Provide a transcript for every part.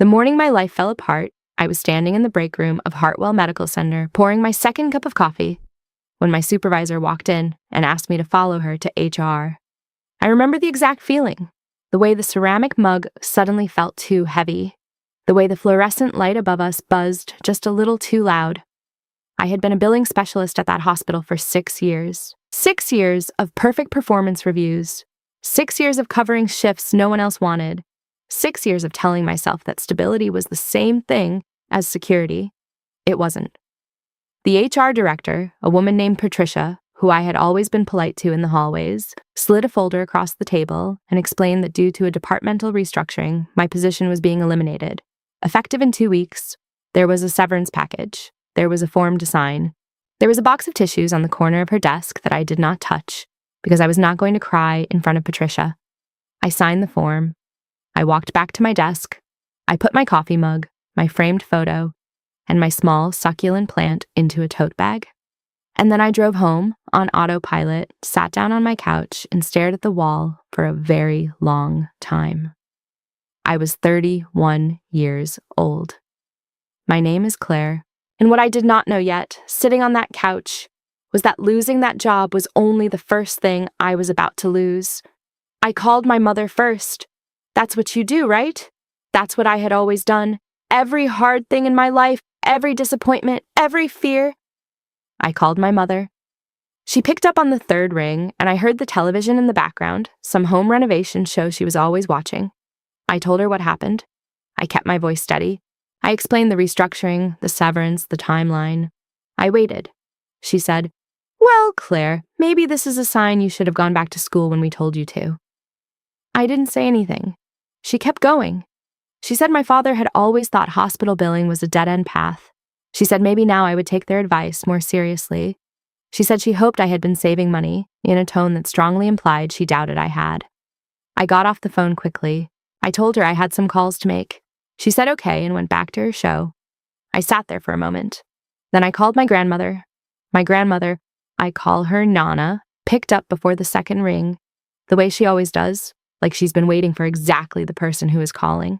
The morning my life fell apart, I was standing in the break room of Hartwell Medical Center pouring my second cup of coffee when my supervisor walked in and asked me to follow her to HR. I remember the exact feeling, the way the ceramic mug suddenly felt too heavy, the way the fluorescent light above us buzzed just a little too loud. I had been a billing specialist at that hospital for 6 years. 6 years of perfect performance reviews. 6 years of covering shifts no one else wanted. 6 years of telling myself that stability was the same thing as security. It wasn't. The HR director, a woman named Patricia, who I had always been polite to in the hallways, slid a folder across the table and explained that due to a departmental restructuring, my position was being eliminated. Effective in 2 weeks, there was a severance package. There was a form to sign. There was a box of tissues on the corner of her desk that I did not touch because I was not going to cry in front of Patricia. I signed the form. I walked back to my desk. I put my coffee mug, my framed photo, and my small succulent plant into a tote bag. And then I drove home on autopilot, sat down on my couch, and stared at the wall for a very long time. I was 31 years old. My name is Claire, and what I did not know yet, sitting on that couch, was that losing that job was only the first thing I was about to lose. I called my mother first. That's what you do, right? That's what I had always done. Every hard thing in my life, every disappointment, every fear. I called my mother. She picked up on the third ring, and I heard the television in the background, some home renovation show she was always watching. I told her what happened. I kept my voice steady. I explained the restructuring, the severance, the timeline. I waited. She said, "Well, Claire, maybe this is a sign you should have gone back to school when we told you to." I didn't say anything. She kept going. She said my father had always thought hospital billing was a dead-end path. She said maybe now I would take their advice more seriously. She said she hoped I had been saving money, in a tone that strongly implied she doubted I had. I got off the phone quickly. I told her I had some calls to make. She said okay and went back to her show. I sat there for a moment. Then I called my grandmother. My grandmother, I call her Nana, picked up before the second ring, the way she always does, like she's been waiting for exactly the person who is calling.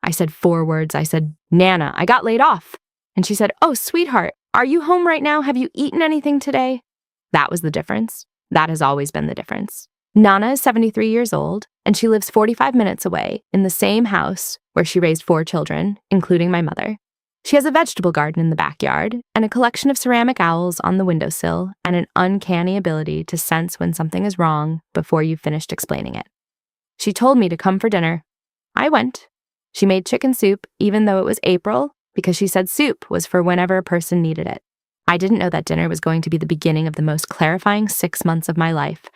I said 4 words. I said, "Nana, I got laid off." And she said, "Oh, sweetheart, are you home right now? Have you eaten anything today?" That was the difference. That has always been the difference. Nana is 73 years old, and she lives 45 minutes away in the same house where she raised 4 children, including my mother. She has a vegetable garden in the backyard and a collection of ceramic owls on the windowsill and an uncanny ability to sense when something is wrong before you've finished explaining it. She told me to come for dinner. I went. She made chicken soup even though it was April because she said soup was for whenever a person needed it. I didn't know that dinner was going to be the beginning of the most clarifying 6 months of my life.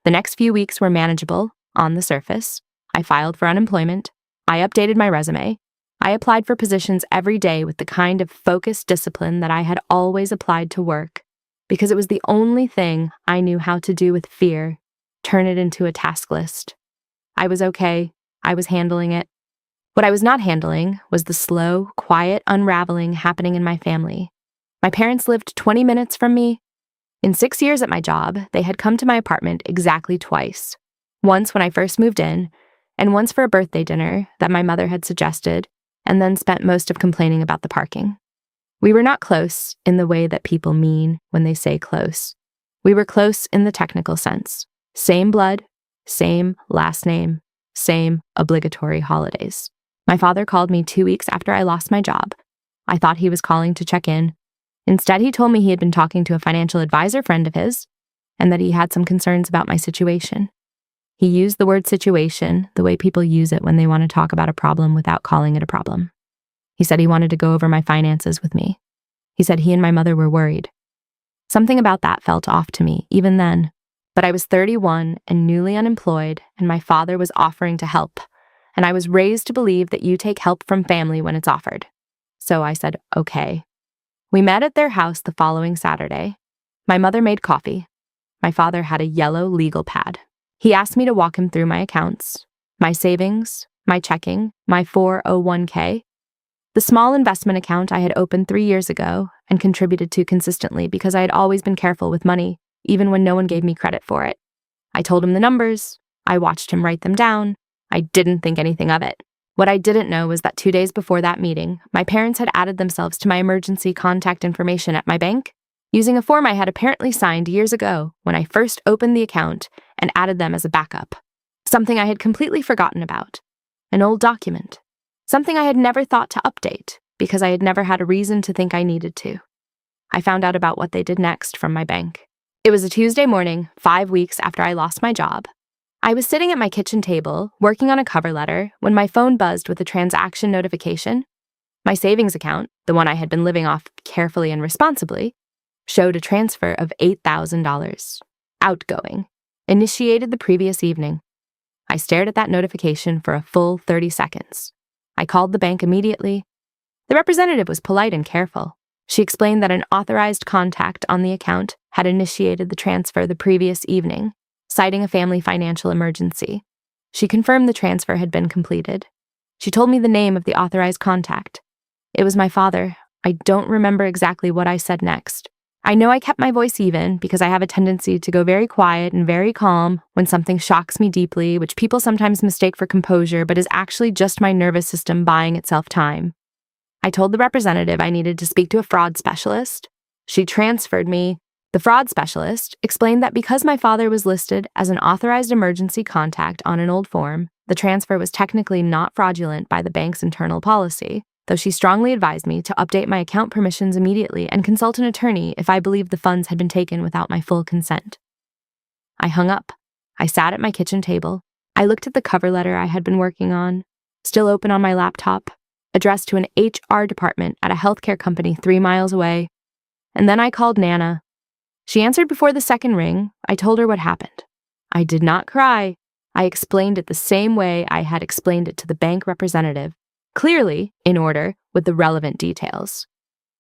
The next few weeks were manageable, on the surface. I filed for unemployment. I updated my resume. I applied for positions every day with the kind of focused discipline that I had always applied to work, because it was the only thing I knew how to do with fear, turn it into a task list. I was okay. I was handling it. What I was not handling was the slow, quiet unraveling happening in my family. My parents lived 20 minutes from me. In 6 years at my job, they had come to my apartment exactly twice. Once when I first moved in, and once for a birthday dinner that my mother had suggested, and then spent most of complaining about the parking. We were not close in the way that people mean when they say close. We were close in the technical sense. Same blood, same last name, same obligatory holidays. My father called me 2 weeks after I lost my job. I thought he was calling to check in. Instead, he told me he had been talking to a financial advisor friend of his, and that he had some concerns about my situation. He used the word situation the way people use it when they want to talk about a problem without calling it a problem. He said he wanted to go over my finances with me. He said he and my mother were worried. Something about that felt off to me, even then. But I was 31 and newly unemployed, and my father was offering to help. And I was raised to believe that you take help from family when it's offered. So I said, okay. We met at their house the following Saturday. My mother made coffee. My father had a yellow legal pad. He asked me to walk him through my accounts, my savings, my checking, my 401k, the small investment account I had opened 3 years ago and contributed to consistently because I had always been careful with money, even when no one gave me credit for it. I told him the numbers. I watched him write them down. I didn't think anything of it. What I didn't know was that 2 days before that meeting, my parents had added themselves to my emergency contact information at my bank, using a form I had apparently signed years ago when I first opened the account and added them as a backup. Something I had completely forgotten about. An old document. Something I had never thought to update because I had never had a reason to think I needed to. I found out about what they did next from my bank. It was a Tuesday morning, 5 weeks after I lost my job. I was sitting at my kitchen table, working on a cover letter, when my phone buzzed with a transaction notification. My savings account, the one I had been living off carefully and responsibly, showed a transfer of $8,000. Outgoing. Initiated the previous evening. I stared at that notification for a full 30 seconds. I called the bank immediately. The representative was polite and careful. She explained that an authorized contact on the account had initiated the transfer the previous evening, citing a family financial emergency. She confirmed the transfer had been completed. She told me the name of the authorized contact. It was my father. I don't remember exactly what I said next. I know I kept my voice even because I have a tendency to go very quiet and very calm when something shocks me deeply, which people sometimes mistake for composure, but is actually just my nervous system buying itself time. I told the representative I needed to speak to a fraud specialist. She transferred me. The fraud specialist explained that because my father was listed as an authorized emergency contact on an old form, the transfer was technically not fraudulent by the bank's internal policy, though she strongly advised me to update my account permissions immediately and consult an attorney if I believed the funds had been taken without my full consent. I hung up. I sat at my kitchen table. I looked at the cover letter I had been working on, still open on my laptop, addressed to an HR department at a healthcare company 3 miles away. And then I called Nana. She answered before the second ring. I told her what happened. I did not cry. I explained it the same way I had explained it to the bank representative, clearly, in order, with the relevant details.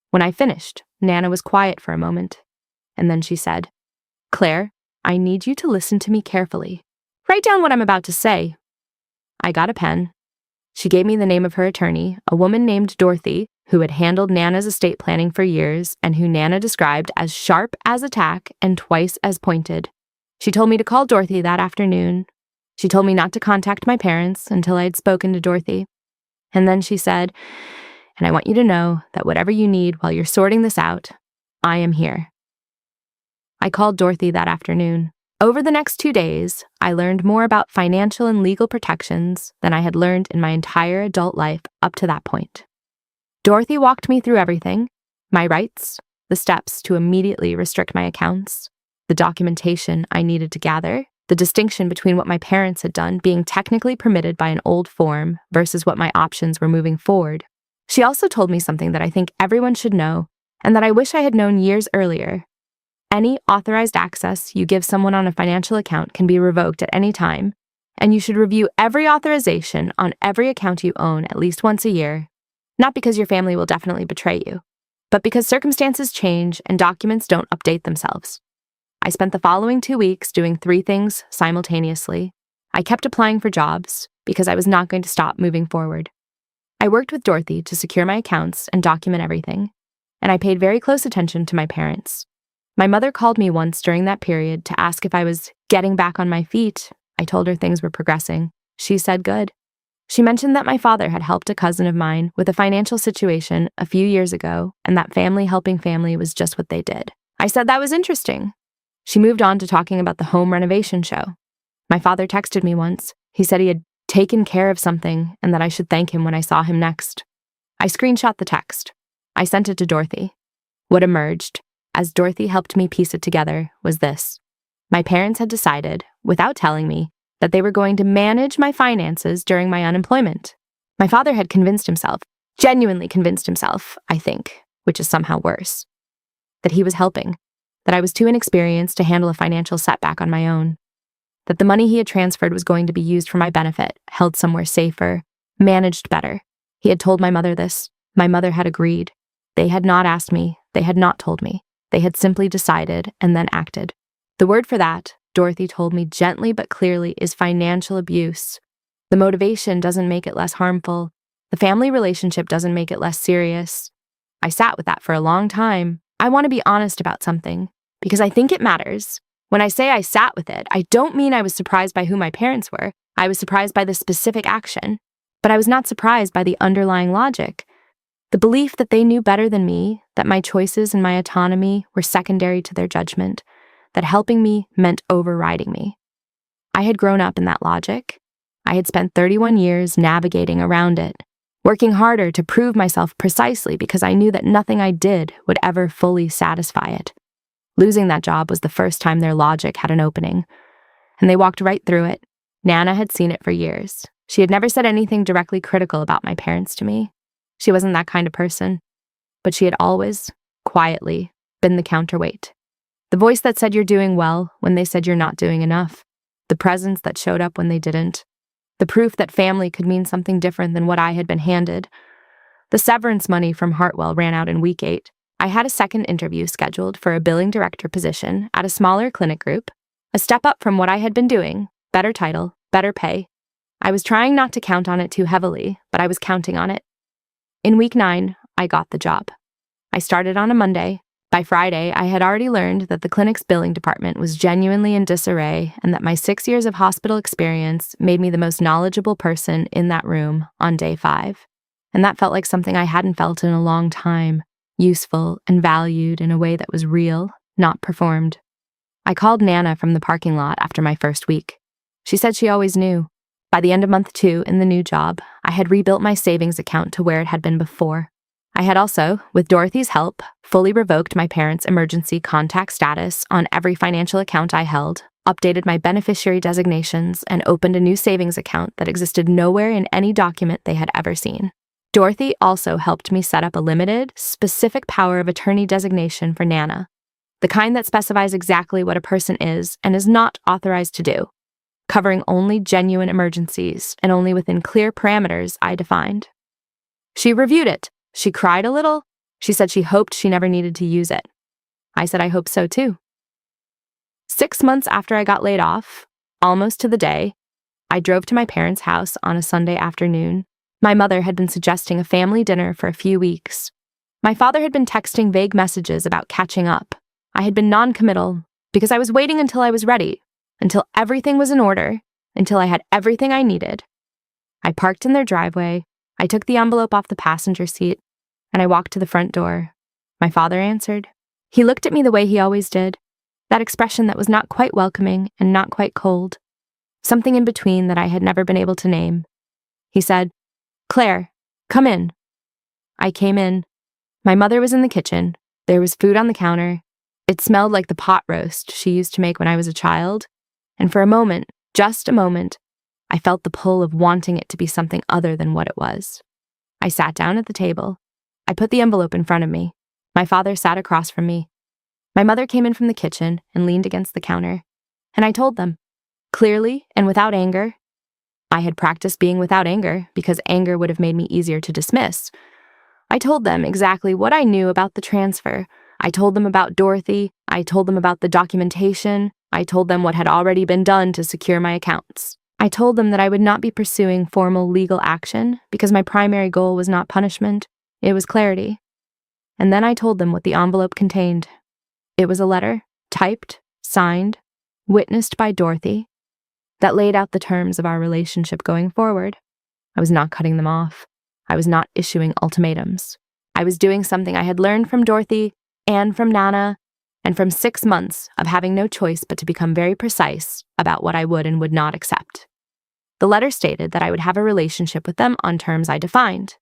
When I finished, Nana was quiet for a moment, and then she said, "Claire, I need you to listen to me carefully. Write down what I'm about to say." I got a pen. She gave me the name of her attorney, a woman named Dorothy, who had handled Nana's estate planning for years and who Nana described as sharp as a tack and twice as pointed. She told me to call Dorothy that afternoon. She told me not to contact my parents until I had spoken to Dorothy. And then she said, "And I want you to know that whatever you need while you're sorting this out, I am here." I called Dorothy that afternoon. Over the next 2 days, I learned more about financial and legal protections than I had learned in my entire adult life up to that point. Dorothy walked me through everything: my rights, the steps to immediately restrict my accounts, the documentation I needed to gather, the distinction between what my parents had done being technically permitted by an old form versus what my options were moving forward. She also told me something that I think everyone should know, and that I wish I had known years earlier. Any authorized access you give someone on a financial account can be revoked at any time, and you should review every authorization on every account you own at least once a year, not because your family will definitely betray you, but because circumstances change and documents don't update themselves. I spent the following 2 weeks doing 3 things simultaneously. I kept applying for jobs because I was not going to stop moving forward. I worked with Dorothy to secure my accounts and document everything, and I paid very close attention to my parents. My mother called me once during that period to ask if I was getting back on my feet. I told her things were progressing. She said good. She mentioned that my father had helped a cousin of mine with a financial situation a few years ago, and that family helping family was just what they did. I said that was interesting. She moved on to talking about the home renovation show. My father texted me once. He said he had taken care of something and that I should thank him when I saw him next. I screenshot the text. I sent it to Dorothy. What emerged, as Dorothy helped me piece it together, was this. My parents had decided, without telling me, that they were going to manage my finances during my unemployment. My father had convinced himself, genuinely convinced himself, I think, which is somehow worse, that he was helping, that I was too inexperienced to handle a financial setback on my own, that the money he had transferred was going to be used for my benefit, held somewhere safer, managed better. He had told my mother this. My mother had agreed. They had not asked me. They had not told me. They had simply decided and then acted. The word for that, Dorothy told me gently but clearly, is financial abuse. The motivation doesn't make it less harmful. The family relationship doesn't make it less serious. I sat with that for a long time. I want to be honest about something, because I think it matters. When I say I sat with it, I don't mean I was surprised by who my parents were. I was surprised by the specific action. But I was not surprised by the underlying logic. The belief that they knew better than me, that my choices and my autonomy were secondary to their judgment, that helping me meant overriding me. I had grown up in that logic. I had spent 31 years navigating around it, working harder to prove myself precisely because I knew that nothing I did would ever fully satisfy it. Losing that job was the first time their logic had an opening, and they walked right through it. Nana had seen it for years. She had never said anything directly critical about my parents to me. She wasn't that kind of person, but she had always, quietly, been the counterweight. The voice that said you're doing well when they said you're not doing enough. The presence that showed up when they didn't. The proof that family could mean something different than what I had been handed. The severance money from Hartwell ran out in week 8. I had a second interview scheduled for a billing director position at a smaller clinic group, a step up from what I had been doing, better title, better pay. I was trying not to count on it too heavily, but I was counting on it. In week 9, I got the job. I started on a Monday. By Friday, I had already learned that the clinic's billing department was genuinely in disarray and that my 6 years of hospital experience made me the most knowledgeable person in that room on day 5. And that felt like something I hadn't felt in a long time, useful and valued in a way that was real, not performed. I called Nana from the parking lot after my first week. She said she always knew. By the end of month 2 in the new job, I had rebuilt my savings account to where it had been before. I had also, with Dorothy's help, fully revoked my parents' emergency contact status on every financial account I held, updated my beneficiary designations, and opened a new savings account that existed nowhere in any document they had ever seen. Dorothy also helped me set up a limited, specific power of attorney designation for Nana, the kind that specifies exactly what a person is and is not authorized to do, covering only genuine emergencies and only within clear parameters I defined. She reviewed it. She cried a little. She said she hoped she never needed to use it. I said I hope so too. 6 months after I got laid off, almost to the day, I drove to my parents' house on a Sunday afternoon. My mother had been suggesting a family dinner for a few weeks. My father had been texting vague messages about catching up. I had been non-committal because I was waiting until I was ready, until everything was in order, until I had everything I needed. I parked in their driveway. I took the envelope off the passenger seat, and I walked to the front door. My father answered. He looked at me the way he always did, that expression that was not quite welcoming and not quite cold, something in between that I had never been able to name. He said, "Claire, come in." I came in. My mother was in the kitchen. There was food on the counter. It smelled like the pot roast she used to make when I was a child, and for a moment, just a moment, I felt the pull of wanting it to be something other than what it was. I sat down at the table. I put the envelope in front of me. My father sat across from me. My mother came in from the kitchen and leaned against the counter, and I told them, clearly and without anger. I had practiced being without anger because anger would have made me easier to dismiss. I told them exactly what I knew about the transfer. I told them about Dorothy. I told them about the documentation. I told them what had already been done to secure my accounts. I told them that I would not be pursuing formal legal action because my primary goal was not punishment, it was clarity. And then I told them what the envelope contained. It was a letter, typed, signed, witnessed by Dorothy, that laid out the terms of our relationship going forward. I was not cutting them off. I was not issuing ultimatums. I was doing something I had learned from Dorothy and from Nana, and from 6 months of having no choice but to become very precise about what I would and would not accept. The letter stated that I would have a relationship with them on terms I defined,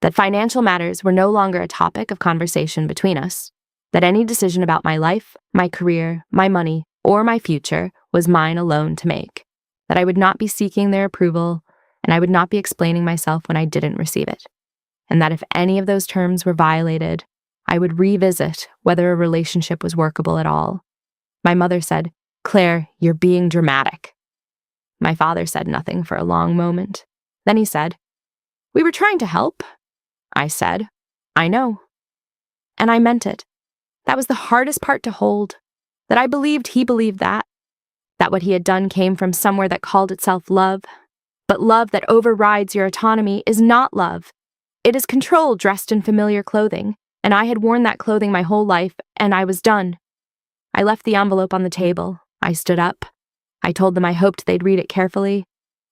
that financial matters were no longer a topic of conversation between us, that any decision about my life, my career, my money, or my future was mine alone to make, that I would not be seeking their approval, and I would not be explaining myself when I didn't receive it, and that if any of those terms were violated, I would revisit whether a relationship was workable at all. My mother said, "Claire, you're being dramatic." My father said nothing for a long moment. Then he said, "We were trying to help." I said, "I know." And I meant it. That was the hardest part to hold, that I believed he believed that what he had done came from somewhere that called itself love. But love that overrides your autonomy is not love. It is control dressed in familiar clothing, and I had worn that clothing my whole life, and I was done. I left the envelope on the table. I stood up. I told them I hoped they'd read it carefully.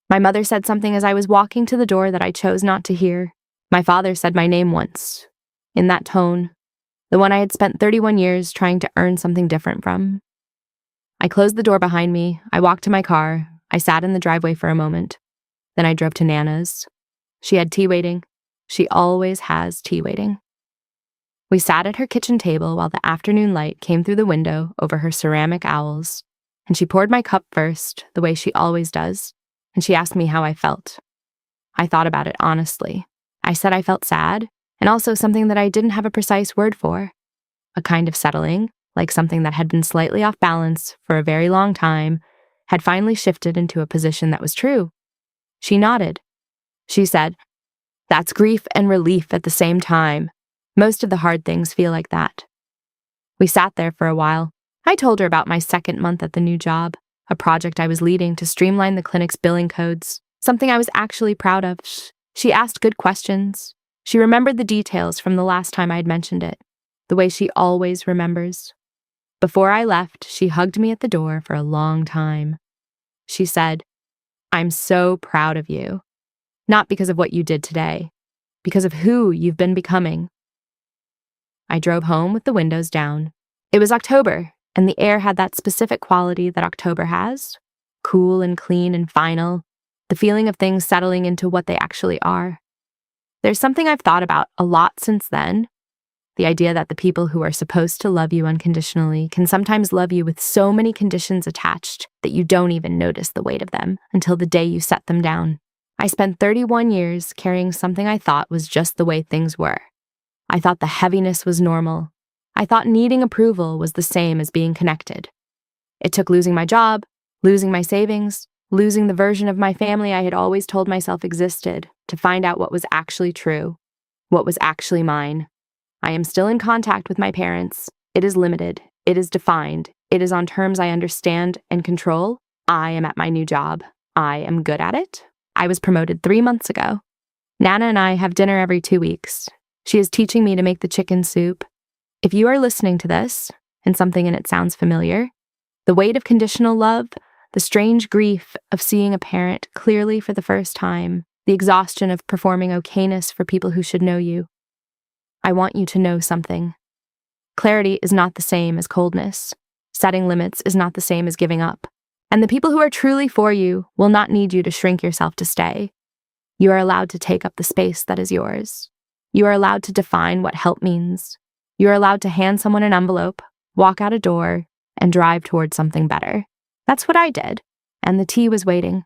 My mother said something as I was walking to the door that I chose not to hear. My father said my name once, in that tone, the one I had spent 31 years trying to earn something different from. I closed the door behind me, I walked to my car, I sat in the driveway for a moment. Then I drove to Nana's. She had tea waiting. She always has tea waiting. We sat at her kitchen table while the afternoon light came through the window over her ceramic owls, and she poured my cup first, the way she always does, and she asked me how I felt. I thought about it honestly. I said I felt sad, and also something that I didn't have a precise word for. A kind of settling, like something that had been slightly off balance for a very long time, had finally shifted into a position that was true. She nodded. She said, "That's grief and relief at the same time. Most of the hard things feel like that." We sat there for a while. I told her about my second month at the new job, a project I was leading to streamline the clinic's billing codes, something I was actually proud of. She asked good questions. She remembered the details from the last time I had mentioned it, the way she always remembers. Before I left, she hugged me at the door for a long time. She said, "I'm so proud of you. Not because of what you did today, because of who you've been becoming." I drove home with the windows down. It was October, and the air had that specific quality that October has. Cool and clean and final, the feeling of things settling into what they actually are. There's something I've thought about a lot since then. The idea that the people who are supposed to love you unconditionally can sometimes love you with so many conditions attached that you don't even notice the weight of them until the day you set them down. I spent 31 years carrying something I thought was just the way things were. I thought the heaviness was normal. I thought needing approval was the same as being connected. It took losing my job, losing my savings, losing the version of my family I had always told myself existed to find out what was actually true, what was actually mine. I am still in contact with my parents. It is limited. It is defined. It is on terms I understand and control. I am at my new job. I am good at it. I was promoted 3 months ago. Nana and I have dinner every 2 weeks. She is teaching me to make the chicken soup. If you are listening to this, and something in it sounds familiar, the weight of conditional love, the strange grief of seeing a parent clearly for the first time, the exhaustion of performing okayness for people who should know you, I want you to know something. Clarity is not the same as coldness. Setting limits is not the same as giving up. And the people who are truly for you will not need you to shrink yourself to stay. You are allowed to take up the space that is yours. You are allowed to define what help means. You are allowed to hand someone an envelope, walk out a door, and drive towards something better. That's what I did, and the tea was waiting.